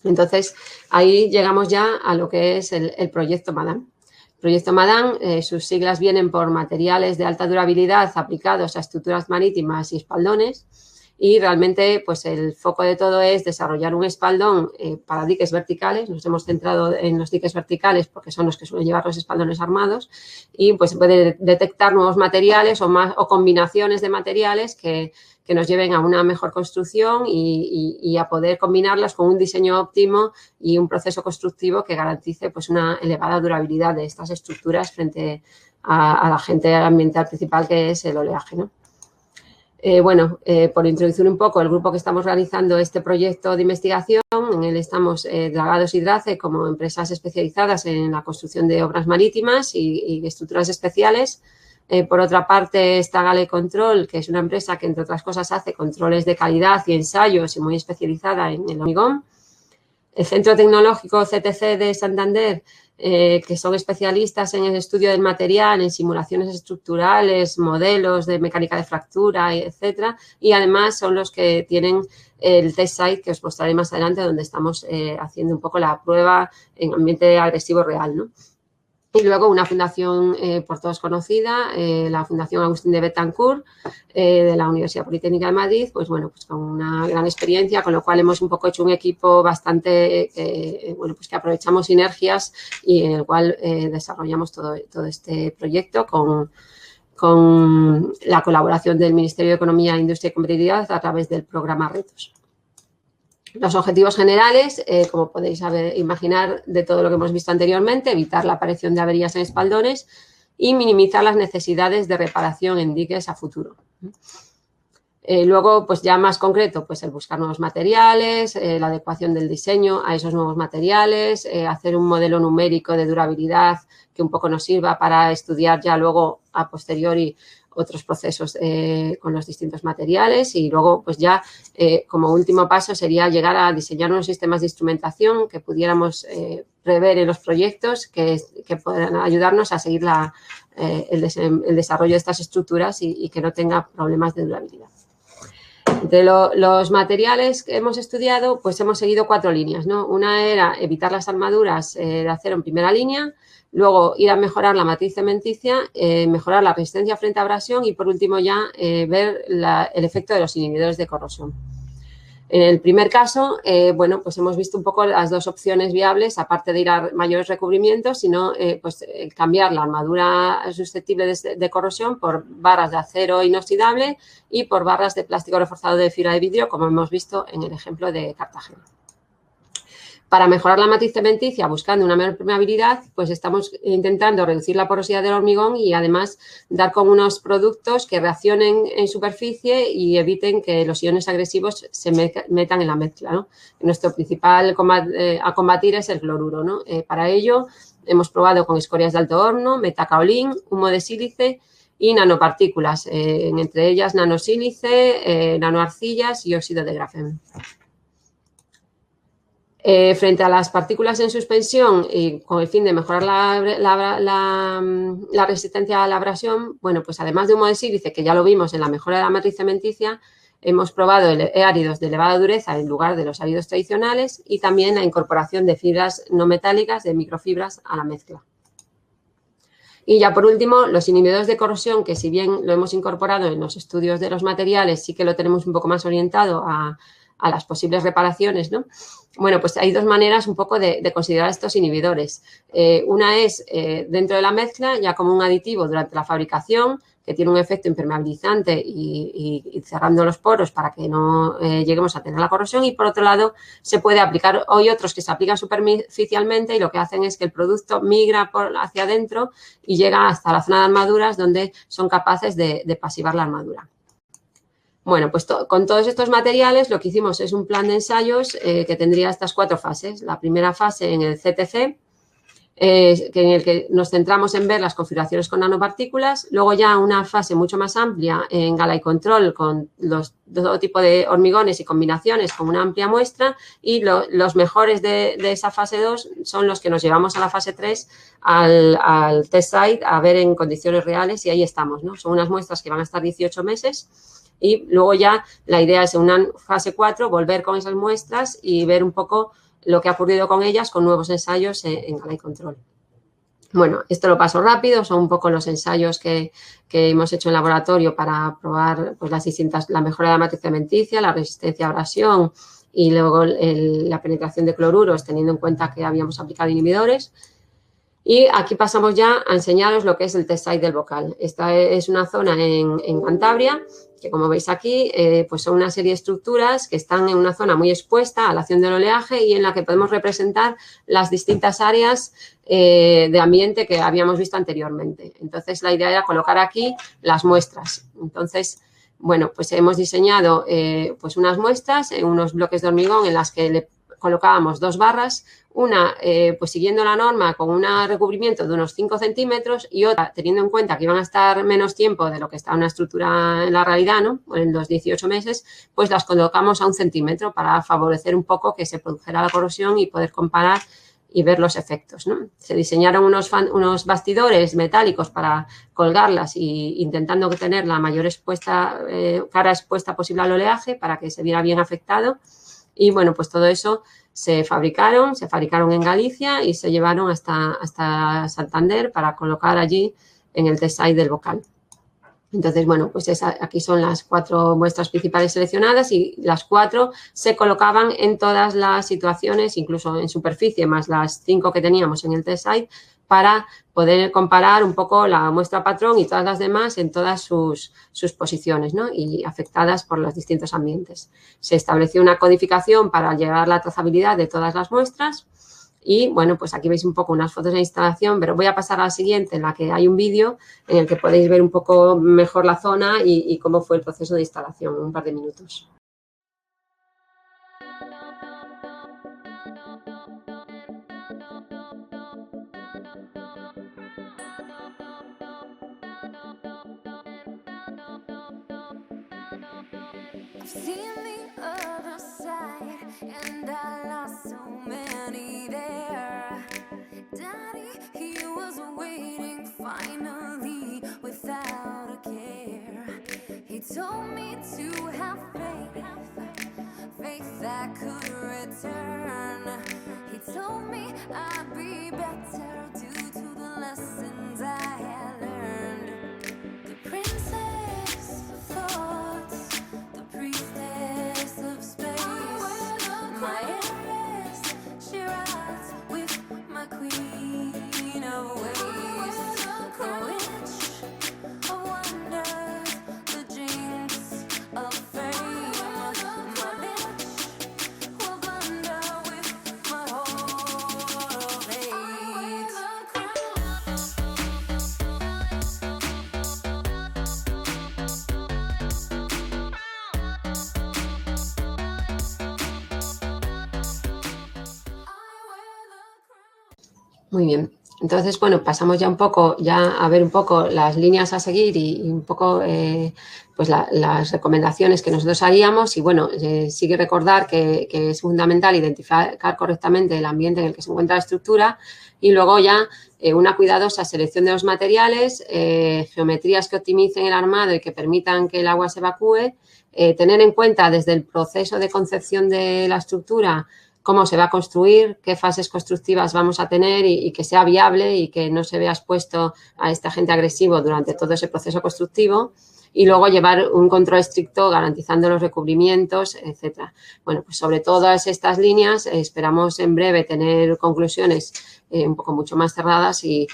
Entonces, ahí llegamos ya a lo que es el proyecto MADAM. El proyecto MADAM, sus siglas vienen por materiales de alta durabilidad aplicados a estructuras marítimas y espaldones. y realmente pues el foco de todo es desarrollar un espaldón para diques verticales. Nos hemos centrado en los diques verticales porque son los que suelen llevar los espaldones armados y pues puede detectar nuevos materiales o combinaciones de materiales que nos lleven a una mejor construcción y a poder combinarlas con un diseño óptimo y un proceso constructivo que garantice pues una elevada durabilidad de estas estructuras frente al agente ambiental principal, que es el oleaje, ¿no? Por introducir un poco el grupo que estamos realizando este proyecto de investigación, en él estamos Dragados y Drace como empresas especializadas en la construcción de obras marítimas y estructuras especiales. Por otra parte está Gale Control, que es una empresa que, entre otras cosas, hace controles de calidad y ensayos y muy especializada en el hormigón. El Centro Tecnológico CTC de Santander, que son especialistas en el estudio del material, en simulaciones estructurales, modelos de mecánica de fractura, etcétera, y además son los que tienen el test site que os mostraré más adelante, donde estamos haciendo un poco la prueba en ambiente agresivo real, ¿no? Y luego una fundación por todos conocida, la Fundación Agustín de Betancourt, de la Universidad Politécnica de Madrid, pues bueno, pues con una gran experiencia, con lo cual hemos un poco hecho un equipo bastante, pues que aprovechamos sinergias y en el cual desarrollamos todo este proyecto con la colaboración del Ministerio de Economía, Industria y Competitividad a través del programa Retos. Los objetivos generales, como podéis imaginar de todo lo que hemos visto anteriormente, evitar la aparición de averías en espaldones y minimizar las necesidades de reparación en diques a futuro. Luego, pues ya más concreto, pues el buscar nuevos materiales, la adecuación del diseño a esos nuevos materiales, hacer un modelo numérico de durabilidad que un poco nos sirva para estudiar ya luego a posteriori otros procesos con los distintos materiales y luego pues ya como último paso sería llegar a diseñar unos sistemas de instrumentación que pudiéramos prever en los proyectos que puedan ayudarnos a seguir el desarrollo de estas estructuras y que no tenga problemas de durabilidad. Entre los materiales que hemos estudiado, pues hemos seguido 4 líneas, ¿no? Una era evitar las armaduras de acero en primera línea, luego ir a mejorar la matriz cementicia, mejorar la resistencia frente a abrasión y, por último, ya ver el efecto de los inhibidores de corrosión. En el primer caso, pues hemos visto un poco las dos opciones viables, aparte de ir a mayores recubrimientos, sino cambiar la armadura susceptible de corrosión por barras de acero inoxidable y por barras de plástico reforzado de fibra de vidrio, como hemos visto en el ejemplo de Cartagena. Para mejorar la matriz cementicia, buscando una menor permeabilidad, pues estamos intentando reducir la porosidad del hormigón y además dar con unos productos que reaccionen en superficie y eviten que los iones agresivos se metan en la mezcla, ¿no? Nuestro principal a combatir es el cloruro, ¿no? Para ello hemos probado con escorias de alto horno, metacaolín, humo de sílice y nanopartículas, entre ellas nanosílice, nanoarcillas y óxido de grafeno. Frente a las partículas en suspensión y con el fin de mejorar la resistencia a la abrasión, bueno, pues además de humo de sílice, que ya lo vimos en la mejora de la matriz cementicia, hemos probado áridos de elevada dureza en lugar de los áridos tradicionales y también la incorporación de fibras no metálicas, de microfibras, a la mezcla. Y ya por último, los inhibidores de corrosión, que si bien lo hemos incorporado en los estudios de los materiales, sí que lo tenemos un poco más orientado a las posibles reparaciones, ¿no? Bueno, pues hay 2 maneras un poco de considerar estos inhibidores. Una es dentro de la mezcla, ya como un aditivo durante la fabricación, que tiene un efecto impermeabilizante y cerrando los poros para que no lleguemos a tener la corrosión. Y por otro lado, se puede aplicar, hay otros que se aplican superficialmente y lo que hacen es que el producto migra hacia adentro y llega hasta la zona de armaduras donde son capaces de pasivar la armadura. Bueno, pues con todos estos materiales lo que hicimos es un plan de ensayos que tendría estas 4 fases. La primera fase en el CTC, en el que nos centramos en ver las configuraciones con nanopartículas. Luego ya una fase mucho más amplia en Gale Control con todo tipo de hormigones y combinaciones con una amplia muestra. Y los mejores de esa fase 2 son los que nos llevamos a la fase 3 al test site a ver en condiciones reales y ahí estamos, ¿no? Son unas muestras que van a estar 18 meses. Y luego ya la idea es en una fase 4 volver con esas muestras y ver un poco lo que ha ocurrido con ellas con nuevos ensayos en Gale Control. Bueno, esto lo paso rápido, son un poco los ensayos que hemos hecho en laboratorio para probar pues, la mejora de la matriz cementicia, la resistencia a abrasión y luego la penetración de cloruros, teniendo en cuenta que habíamos aplicado inhibidores. Y aquí pasamos ya a enseñaros lo que es el test site del Bocal. Esta es una zona en Cantabria, que como veis aquí, pues son una serie de estructuras que están en una zona muy expuesta a la acción del oleaje y en la que podemos representar las distintas áreas de ambiente que habíamos visto anteriormente. Entonces, la idea era colocar aquí las muestras. Entonces, bueno, pues hemos diseñado pues unas muestras en unos bloques de hormigón en las que le colocábamos 2 barras, una pues siguiendo la norma con un recubrimiento de unos 5 centímetros y otra teniendo en cuenta que iban a estar menos tiempo de lo que está una estructura en la realidad, ¿no? En los 18 meses, pues las colocamos a 1 centímetro para favorecer un poco que se produjera la corrosión y poder comparar y ver los efectos, ¿no? Se diseñaron unos bastidores metálicos para colgarlas y intentando tener la mayor cara expuesta posible al oleaje para que se viera bien afectado. Y bueno, pues todo eso se fabricaron en Galicia y se llevaron hasta Santander para colocar allí en el test site del Bocal. Entonces, bueno, pues aquí son las 4 muestras principales seleccionadas y las 4 se colocaban en todas las situaciones, incluso en superficie, más las 5 que teníamos en el test site, para poder comparar un poco la muestra patrón y todas las demás en todas sus posiciones, ¿no? Y afectadas por los distintos ambientes. Se estableció una codificación para llevar la trazabilidad de todas las muestras y, bueno, pues aquí veis un poco unas fotos de instalación, pero voy a pasar a la siguiente en la que hay un vídeo en el que podéis ver un poco mejor la zona y cómo fue el proceso de instalación en un par de minutos. I've seen the other side, and I lost so many there. Daddy, he was waiting finally without a care. He told me to have faith that could return. He told me I'd be better due to the lessons I had learned. The princess of thoughts, the priestess of space, my heiress, she rides with my queen of ways, the witch of wonders, the jinx of fame, my bitch will blunder with my heart of hate. Muy bien. Entonces, bueno, pasamos ya a ver un poco las líneas a seguir y un poco pues las recomendaciones que nosotros haríamos. Y bueno, sí que recordar que es fundamental identificar correctamente el ambiente en el que se encuentra la estructura y luego ya una cuidadosa selección de los materiales, geometrías que optimicen el armado y que permitan que el agua se evacúe, tener en cuenta desde el proceso de concepción de la estructura cómo se va a construir, qué fases constructivas vamos a tener y que sea viable y que no se vea expuesto a este agente agresivo durante todo ese proceso constructivo y luego llevar un control estricto garantizando los recubrimientos, etcétera. Bueno, pues sobre todas estas líneas esperamos en breve tener conclusiones un poco mucho más cerradas y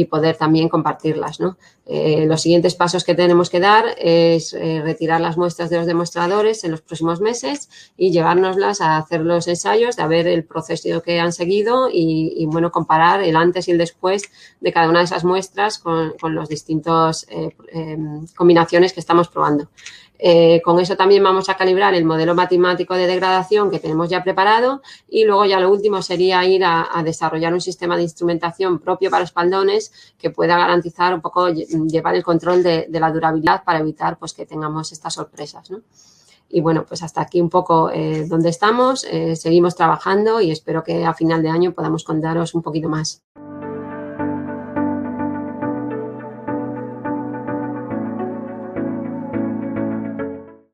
poder también compartirlas, ¿no? Los siguientes pasos que tenemos que dar es retirar las muestras de los demostradores en los próximos meses y llevárnoslas a hacer los ensayos, a ver el proceso que han seguido y bueno, comparar el antes y el después de cada una de esas muestras con los distintos combinaciones que estamos probando. Con eso también vamos a calibrar el modelo matemático de degradación que tenemos ya preparado y luego ya lo último sería ir a desarrollar un sistema de instrumentación propio para espaldones que pueda garantizar un poco llevar el control de la durabilidad para evitar pues, que tengamos estas sorpresas, ¿no? Y bueno, pues hasta aquí un poco donde estamos, seguimos trabajando y espero que a final de año podamos contaros un poquito más.